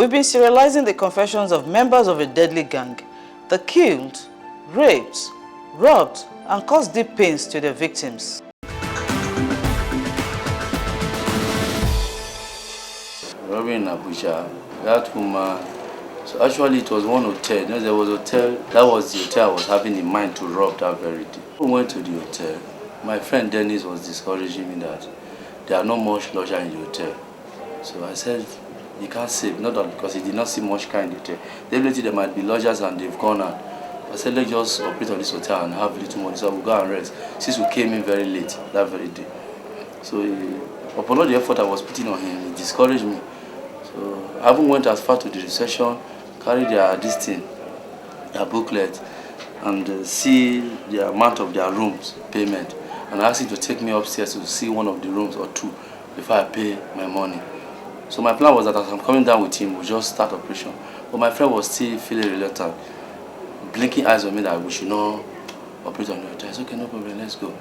We've been serializing the confessions of members of a deadly gang that killed, raped, robbed, and caused deep pains to their victims. Robbery in Abuja, that woman, so actually it was one hotel. You know, there was a hotel, that was the hotel I was having in mind to rob that very day. We went to the hotel. My friend Dennis was discouraging me that there are not much lodgers in the hotel. So I said, you can't save, not that because he did not see much car in the hotel. Definitely there might be lodgers and they've gone out. I said, let's just operate on this hotel and have little money so we'll go and rest. Since we came in very late that very day. So upon all the effort I was putting on him, he discouraged me. So I even went as far to the reception, carry their their booklet, and see the amount of their rooms payment. And I asked him to take me upstairs to see one of the rooms or two before I pay my money. So my plan was that as I'm coming down with him, we'll just start operation. But my friend was still feeling reluctant, blinking eyes on me that we should not operate on the hotel. I said, okay, no problem, let's go.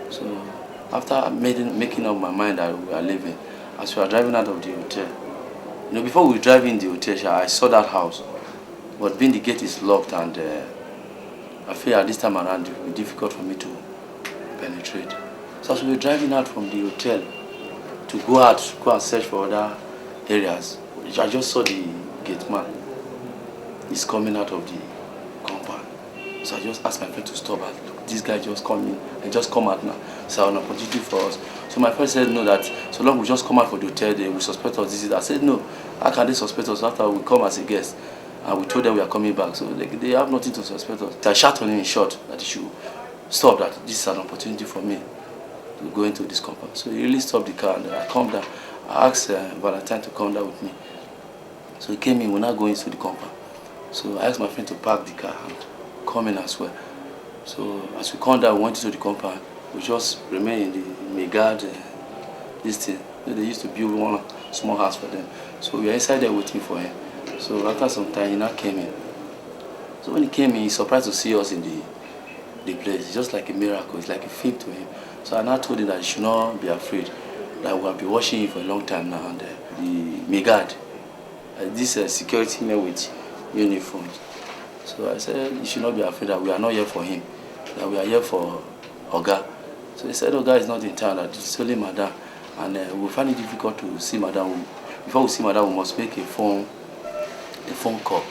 So after making up my mind that we are leaving, as we are driving out of the hotel, you know, before we drive in the hotel, I saw that house. But being the gate is locked and I feel at this time around it will be difficult for me to penetrate. So as we were driving out from the hotel to go and search for other areas, I just saw the gate man. He's coming out of the compound. So I just asked my friend to stop. Look, this guy just come in and just come out now. So an opportunity for us. So my friend said no, that so long we just come out for the hotel, they will suspect us. This is. I said no. How can they suspect us after we come as a guest? And we told them we are coming back. So they have nothing to suspect us. So I shouted on him in short that he should stop, that this is an opportunity for me to go into this compound. So he really stopped the car and I calmed down. I asked Valentine to come down with me. So he came in, we're not going into the compound. So I asked my friend to park the car and come in as well. So as we come down, we went into the compound. We just remained in the Megad, this thing. They used to build one small house for them. So we were inside there waiting for him. So after some time, he now came in. So when he came in, he's surprised to see us in the place. It's just like a miracle. It's like a film to him. So I now told him that he should not be afraid, that we have been watching him for a long time now. And the Megad, this security men with uniforms. So I said, you should not be afraid that we are not here for him, that we are here for Oga. So he said, Oga is not in town, that it's only Madam. And we find it difficult to see Madam. Before we see Madam, we must make a phone call.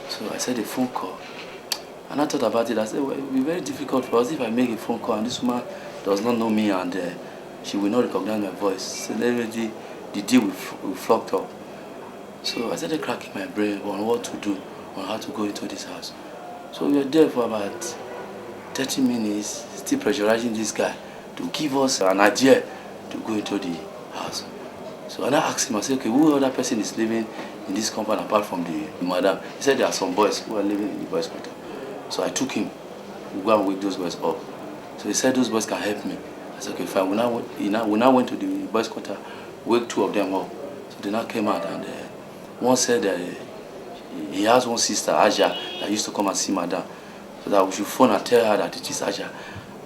So I said, a phone call. And I thought about it. I said, well, it will be very difficult for us if I make a phone call and this woman does not know me and she will not recognize my voice. So already the deal will flocked up. So I started cracking my brain on what to do, on how to go into this house. So we were there for about 30 minutes, still pressurizing this guy to give us an idea to go into the house. So and I asked him, I said, okay, who other person is living in this compound apart from the madam? He said there are some boys who are living in the boys' quarter. So I took him, we go and wake those boys up. So he said those boys can help me. I said, okay, fine. We now went to the boys' quarter, wake two of them up. So they now came out and one said he has one sister, Aja, that used to come and see Madam. So that we should phone and tell her that it is Aja.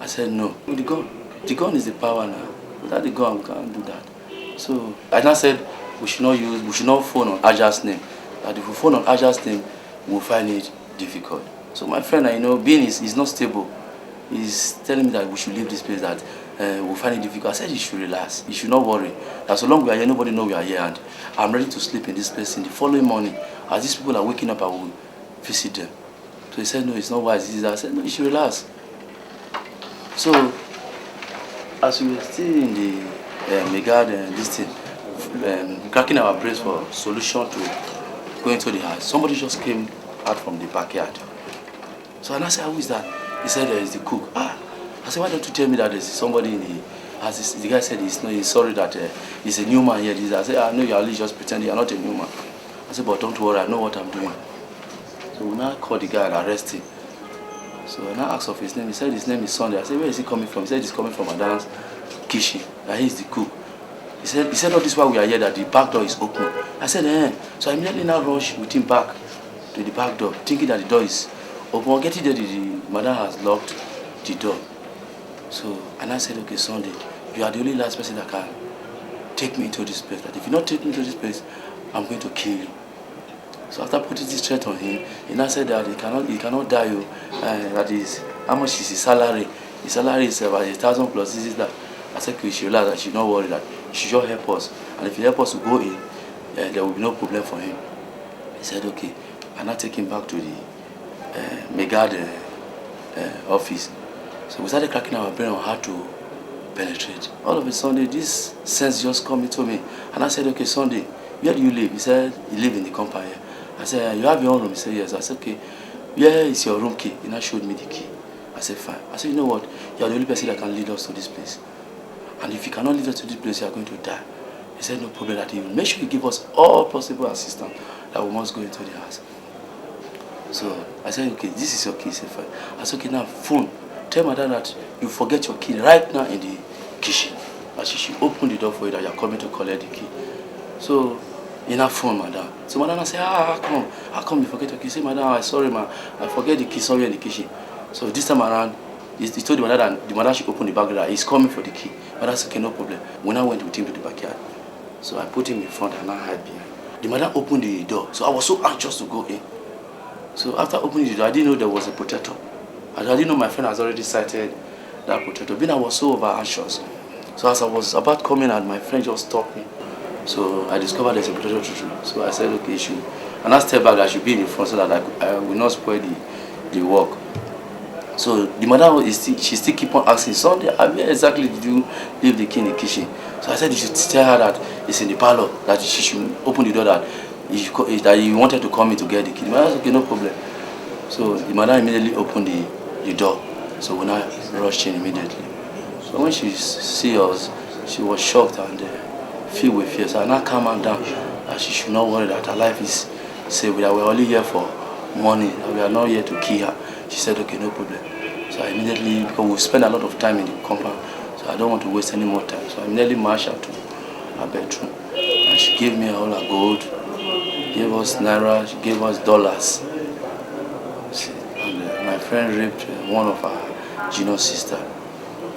I said, no. The gun is the power now. Without the gun, we can't do that. So I now said we should not phone on Aja's name. That if we phone on Aja's name, we'll find it difficult. So my friend, being is not stable. He's telling me that we should leave this place, that we'll find it difficult. I said he should relax. He should not worry. That so long we are here, nobody knows we are here, and I'm ready to sleep in this place. In the following morning, as these people are waking up, I will visit them. So he said, no, it's not wise. I said, no, you should relax. So as we were still in the Megad and this thing, cracking our brains for solution to go into the house, somebody just came out from the backyard. So I said, who is that? He said, it's the cook. I said, why don't you tell me that there's somebody in the house? The guy said he's sorry that he's a new man here. I said, I know you're only just pretending you're not a new man. I said, but don't worry, I know what I'm doing. So we now called the guy and arrested him. So I now asked of his name. He said his name is Sunday. I said, where is he coming from? He said he's coming from Madam's kitchen. That he's the cook. He said, not this why we are here, that the back door is open. I said, So I immediately now rushed with him back to the back door, thinking that the door is open. Getting there, the Madam has locked the door. So, and I said, okay, Sunday, you are the only last person that can take me into this place. That if you not take me to this place, I'm going to kill you. So after putting this threat on him, he now said that he cannot die. That is, how much is his salary? His salary is about 1,000 plus this is that. I said, we should relax, that she should not worry, that she should help us. And if he help us to go in, there will be no problem for him. He said, okay. And I take him back to the Megad office. So we started cracking our brain on how to penetrate. All of a sudden, this sense just come into me. And I said, okay, Sunday, where do you live? He said, you live in the compound here. I said, you have your own room? He said, yes. I said, okay, where is your room key? He now showed me the key. I said, fine. I said, you know what? You are the only person that can lead us to this place. And if you cannot lead us to this place, you are going to die. He said, no problem, that he will make sure you give us all possible assistance that we must go into the house. So I said, okay, this is your key. He said, fine. I said, okay, now phone. Tell my dad that you forget your key right now in the kitchen. And she should open the door for you that you are coming to collect the key. So, in her phone, madam. So madam said, how come you forget your key? Say, madam, I'm sorry, man. I forget the key somewhere in the kitchen. So this time around, he told the mother that the mother should open the back door. He's coming for the key. Mother said, okay, no problem. When I went with him to the backyard, so I put him in front and I hide behind. The mother opened the door. So I was so anxious to go in. So after opening the door, I didn't know there was a protector. I didn't know my friend has already sighted that protector. Being I was so over anxious. So as I was about coming out, my friend just stopped me. So I discovered there's a protector too. So I said, okay, issue. And I stepped back, I should be in the front so that I will not spoil the work. So the mother she still keep on asking, Sunday, where exactly did you leave the key in the kitchen? So I said you should tell her that it's in the parlor, that she should open the door, that he wanted to come in to get the key. The mother said, okay, no problem. So the mother immediately opened the door. So when I rushed in immediately. So when she saw us, she was shocked and filled with fear. So I now calmed her down that she should not worry, that her life is safe, that we're only here for money, that we are not here to kill her. She said, okay, no problem. So I immediately, because we spend a lot of time in the compound, so I don't want to waste any more time. So I immediately marched her to her bedroom. And she gave me all her gold, gave us naira, she gave us dollars. And my friend raped one of her junior sister.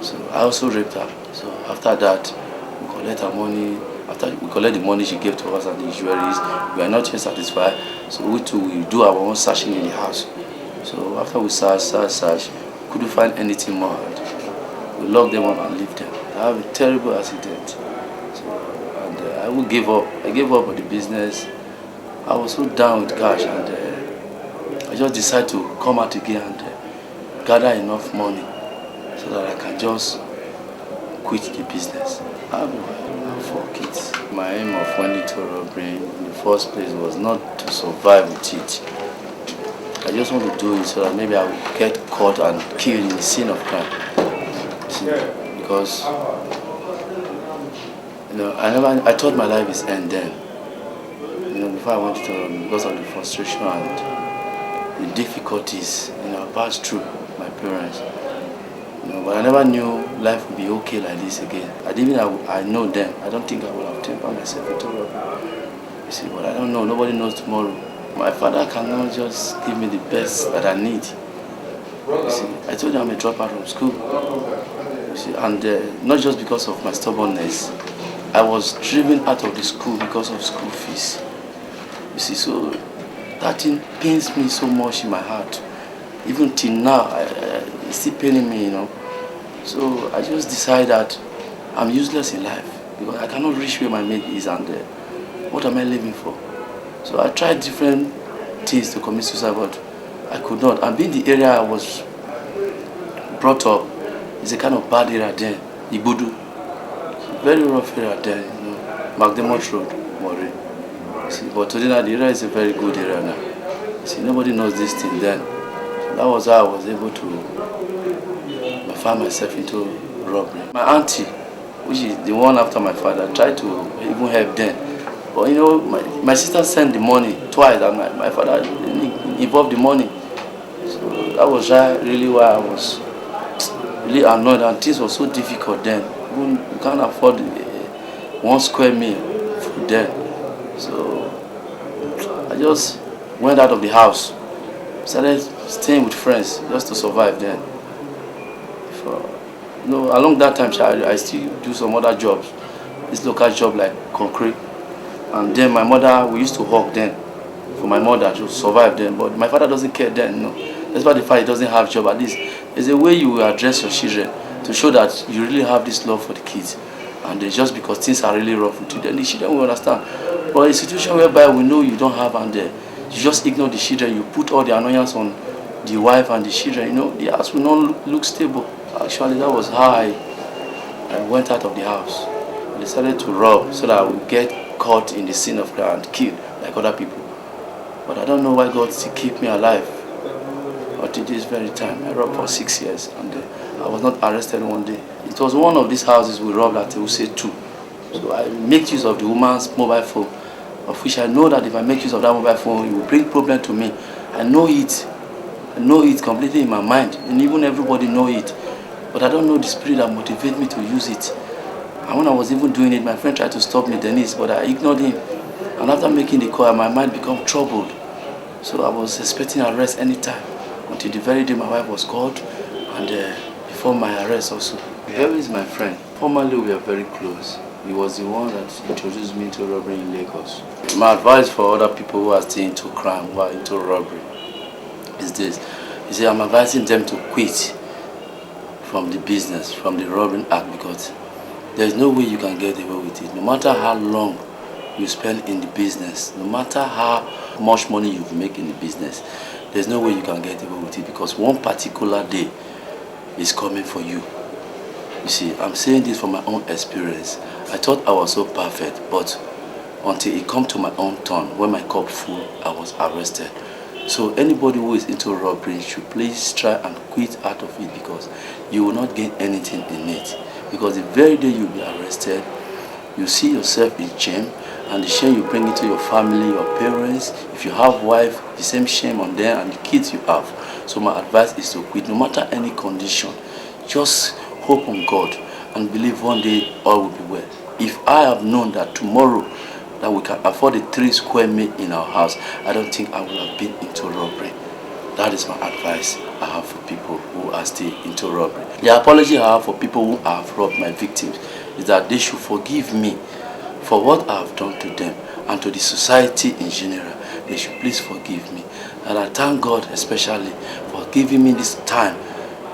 So I also raped her. So after that, we collect her money. After we collect the money she gave to us and the jewelries, we are not yet satisfied. So we do our own searching in the house. So after we search, couldn't find anything more. And we locked them up and left them. I have a terrible accident. So, and I will give up. I gave up on the business. I was so down with cash, and I just decided to come out again and gather enough money so that I can just quit the business. I have 4 kids. My aim of went into robbery in the first place was not to survive with it. I just want to do it so that maybe I will get caught and killed in the scene of crime. Because I thought my life is end then. Before I went to robbery, because of the frustration and the difficulties I passed through my parents. But I never knew life would be okay like this again. I know then. I don't think I would have taken myself into robbery. You see, but I don't know. Nobody knows tomorrow. My father cannot just give me the best that I need. You see, I told you I'm a dropout from school. You see, and not just because of my stubbornness. I was driven out of the school because of school fees. You see, so that thing pains me so much in my heart. Even till now, it's still paining me, So I just decided that I'm useless in life because I cannot reach where my mate is, and what am I living for? So I tried different things to commit suicide, but I could not. And being the area I was brought up, is a kind of bad area there, Ibudu. Very rough area there, McDermott Road, Mori. But today now the area is a very good area now. See, nobody knows this thing then. So that was how I was able to find myself into robbery. My auntie, which is the one after my father, tried to even help them. But my sister sent the money twice, and my father involved the money. So that was really why I was really annoyed, and things were so difficult then. You can't afford 1 square meal for them. So I just went out of the house, started staying with friends just to survive then. Along that time, I still do some other jobs. This local job like concrete. And then my mother, we used to work then for my mother to survive then. But my father doesn't care then, no. Despite the fact he doesn't have a job, at least there's a way you will address your children to show that you really have this love for the kids. And it's just because things are really rough with you, then the children will understand. But a situation whereby we know you don't have and you just ignore the children, you put all the annoyance on the wife and the children, you know, the house will not look stable. Actually, that was how I went out of the house. I decided to rob so that I would get caught in the sin of crime and killed like other people. But I don't know why God still keep me alive. Until this very time, I robbed for 6 years and I was not arrested one day. It was one of these houses we robbed at Use 2. So I make use of the woman's mobile phone, of which I know that if I make use of that mobile phone, it will bring problem to me. I know it. I know it completely in my mind, and even everybody know it. But I don't know the spirit that motivates me to use it. And when I was even doing it, my friend tried to stop me, Dennis, but I ignored him. And after making the call, my mind became troubled. So I was expecting arrest anytime. Until the very day my wife was called, and before my arrest also. Gregory is my friend. Formerly we were very close. He was the one that introduced me to robbery in Lagos. My advice for other people who are still into crime, who are into robbery, is this. You see, I'm advising them to quit from the business, from the robbing act, because there's no way you can get away with it. No matter how long you spend in the business, no matter how much money you make in the business, there's no way you can get away with it, because one particular day is coming for you. You see, I'm saying this from my own experience. I thought I was so perfect, but until it come to my own turn, when my cup full, I was arrested. So anybody who is into robbery should please try and quit out of it, because you will not gain anything in it. Because the very day you'll be arrested, you see yourself in shame, and the shame you bring into your family, your parents. If you have wife, the same shame on them, and the kids you have. So my advice is to quit, no matter any condition. Just hope on God and believe one day all will be well. If I have known that tomorrow that we can afford a 3 square meal in our house, I don't think I would have been into robbery. That is my advice I have for people who are still into robbery. The apology I have for people who have robbed my victims is that they should forgive me for what I have done to them, and to the society in general. They should please forgive me. And I thank God especially for giving me this time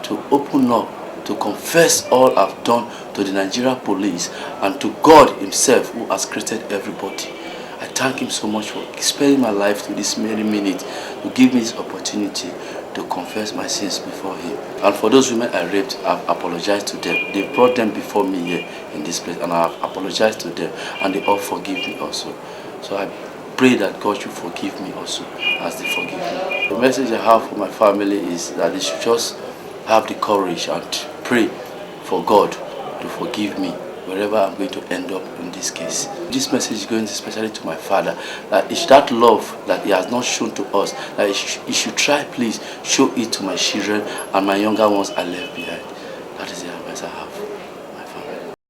to open up, to confess all I've done to the Nigeria police and to God himself, who has created everybody. I thank him so much for sparing my life to this very minute, to give me this opportunity to confess my sins before him. And for those women I raped, I've apologized to them. They brought them before me here in this place, and I've apologized to them, and they all forgive me also. So I pray that God should forgive me also as they forgive me. The message I have for my family is that they should just have the courage and pray for God to forgive me wherever I'm going to end up in this case. This message is going especially to my father, that it's that love that he has not shown to us, that he should try, please, show it to my children and my younger ones I left behind.